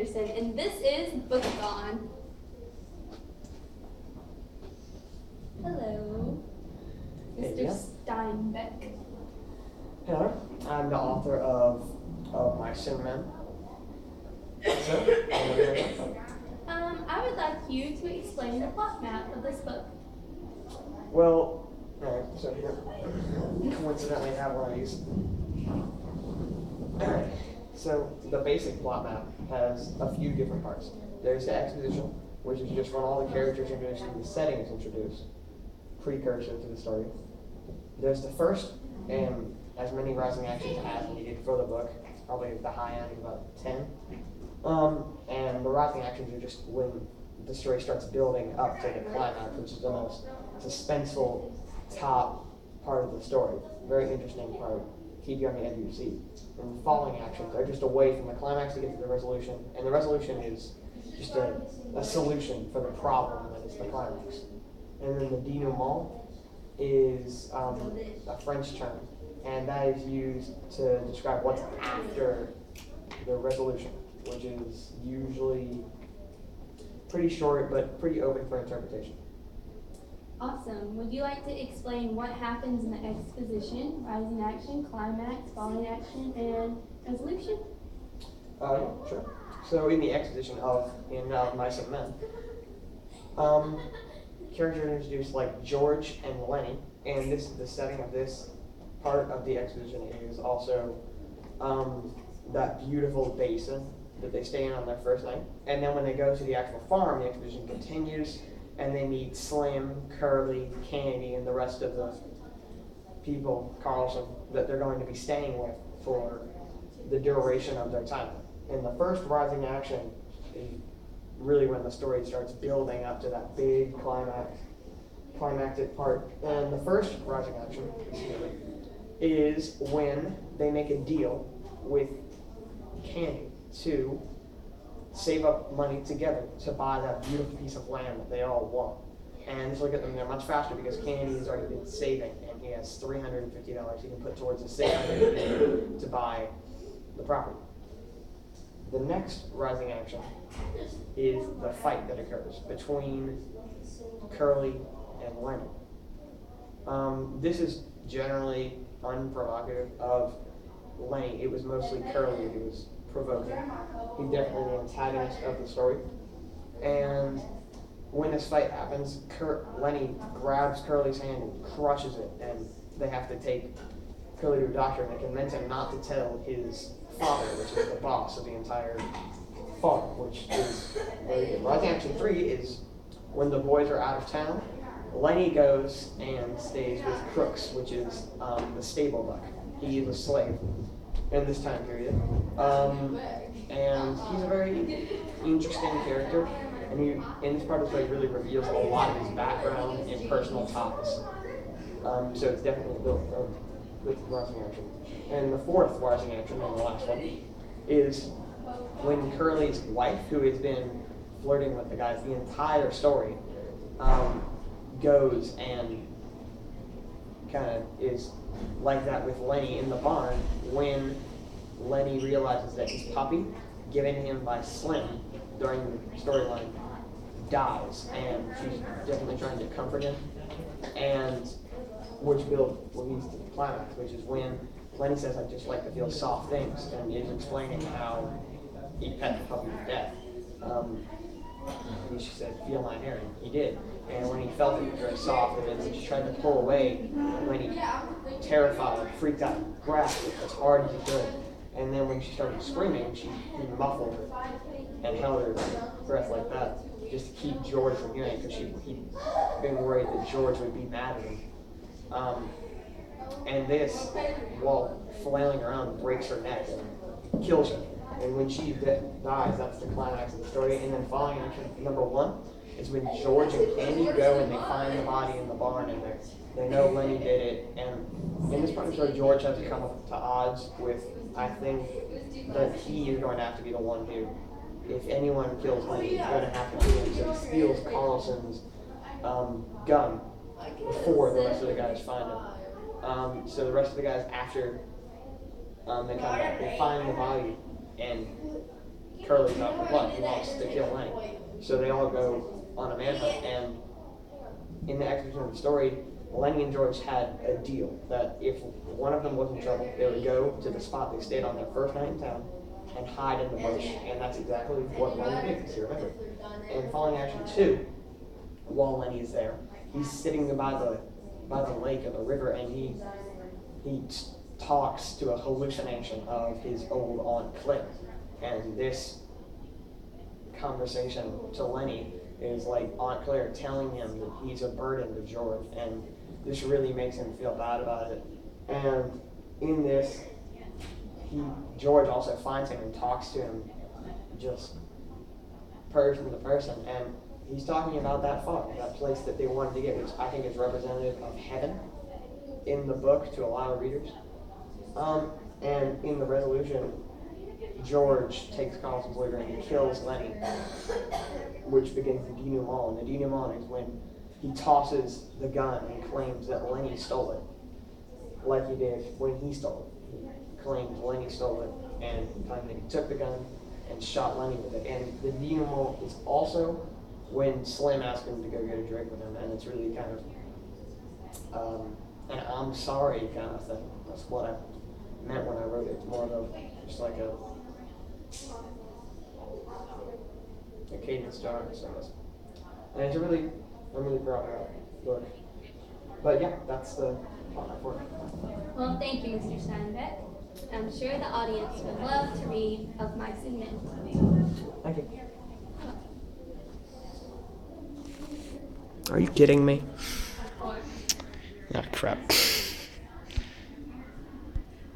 Anderson, and this is Bookathon. Hello, Hey, Mr. yeah. Steinbeck. Hello, I'm the author of My Sin Men. I would like you to explain the plot map of this book. Well, alright, so here, coincidentally I have one of these. Alright, so the basic plot map has a few different parts. There's the exposition, which is just when all the characters are introduced and the setting is introduced, precursor to the story. There's the first, and as many rising actions as needed for the book, probably the high end of about 10. And the rising actions are just when the story starts building up to the climax, which is the most suspenseful top part of the story. Very interesting part, keep you on the edge of your seat. And the following actions are just a way from the climax to get to the resolution, and the resolution is just a solution for the problem that is the climax. And then the denouement is a French term, and that is used to describe what's after the resolution, which is usually pretty short but pretty open for interpretation. Awesome. Would you like to explain what happens in the exposition, rising action, climax, falling action, and resolution? Sure. So in the exposition of Mice and Men, characters are introduced like George and Lenny, and the setting of this part of the exposition is also that beautiful basin that they stay in on their first night. And then when they go to the actual farm, the exposition continues, and they meet Slim, Curly, Candy, and the rest of the people, Carlson, that they're going to be staying with for the duration of their time. And the first rising action is really when the story starts building up to that big climactic part. And the first rising action is when they make a deal with Candy to save up money together to buy that beautiful piece of land that they all want. And just look at them, they're much faster because Candy has already been saving, and he has $350 he can put towards his savings to buy the property. The next rising action is the fight that occurs between Curly and Lenny. This is generally unprovocative of Lenny. It was mostly Curly who was provoking. He's definitely the antagonist of the story. And when this fight happens, Lenny grabs Curly's hand and crushes it, and they have to take Curly to a doctor, and they convince him not to tell his father, which is the boss of the entire farm, which is very good. Rising Action 3 is when the boys are out of town, Lenny goes and stays with Crooks, which is the stable buck. He is a slave in this time period. And he's a very interesting character, and he, in this part of the story, really reveals a lot of his background and personal ties. So it's definitely built with rising action. And the fourth rising action, and the last one, is when Curly's wife, who has been flirting with the guys the entire story, goes and kind of is like that with Lenny in the barn when Lenny realizes that his puppy, given him by Slim during the storyline, dies, and she's definitely trying to comfort him, and which leads to the climax, which is when Lenny says, "I'd just like to feel soft things," and he's explaining how he pet the puppy to death. And she said, "Feel my hair," and he did. And when he felt it was very soft, and then when she tried to pull away, Lenny, terrified, freaked out, grabbed it as hard as he could. And then when she started screaming, he muffled and held her breath like that, just to keep George from hearing it, because he'd been worried that George would be mad at him. And this, while flailing around, breaks her neck and kills her. And when she dies, that's the climax of the story. And then following action number 1 is when George and Candy go and they find the body in the barn, and they know Lenny did it. And in this part of the story, George has to come up to odds with, I think, that he is going to have to be the one who, if anyone kills Lenny, he's going to have to be him. So he steals Carlson's gun before the rest of the guys find him. So the rest of the guys, after they find the body, and Curly's out for blood. He wants to kill Lenny. So they all go on a manhunt, and in the exposition of the story, Lenny and George had a deal that if one of them was in trouble, they would go to the spot they stayed on their first night in town and hide in the bush, and that's exactly what Lenny did, because he remembered. In Falling Action 2, while Lenny is there, he's sitting by the lake or the river, and he talks to a hallucination of his old Aunt Claire, and this conversation to Lenny is like Aunt Claire telling him that he's a burden to George, and this really makes him feel bad about it. And in this, George also finds him and talks to him just person to person, and he's talking about that farm, that place that they wanted to get, which I think is representative of heaven in the book to a lot of readers. And in the resolution, George takes Carlson's liver and he kills Lenny, which begins the denouement. And the denouement is when he tosses the gun and claims that Lenny stole it, like he did when he stole it. He claimed Lenny stole it, and claimed that he took the gun and shot Lenny with it. And the denouement is also when Slim asks him to go get a drink with him, and it's really kind of an I'm sorry kind of thing. That's what I meant when I wrote it. It's more of a, just like a cadence jar, I guess. And it's I'm really proud of that book. But yeah, that's the plot for it. Well, thank you, Mr. Steinbeck. I'm sure the audience would love to read Of Mice and Men. Thank you. Are you kidding me? Ah, crap.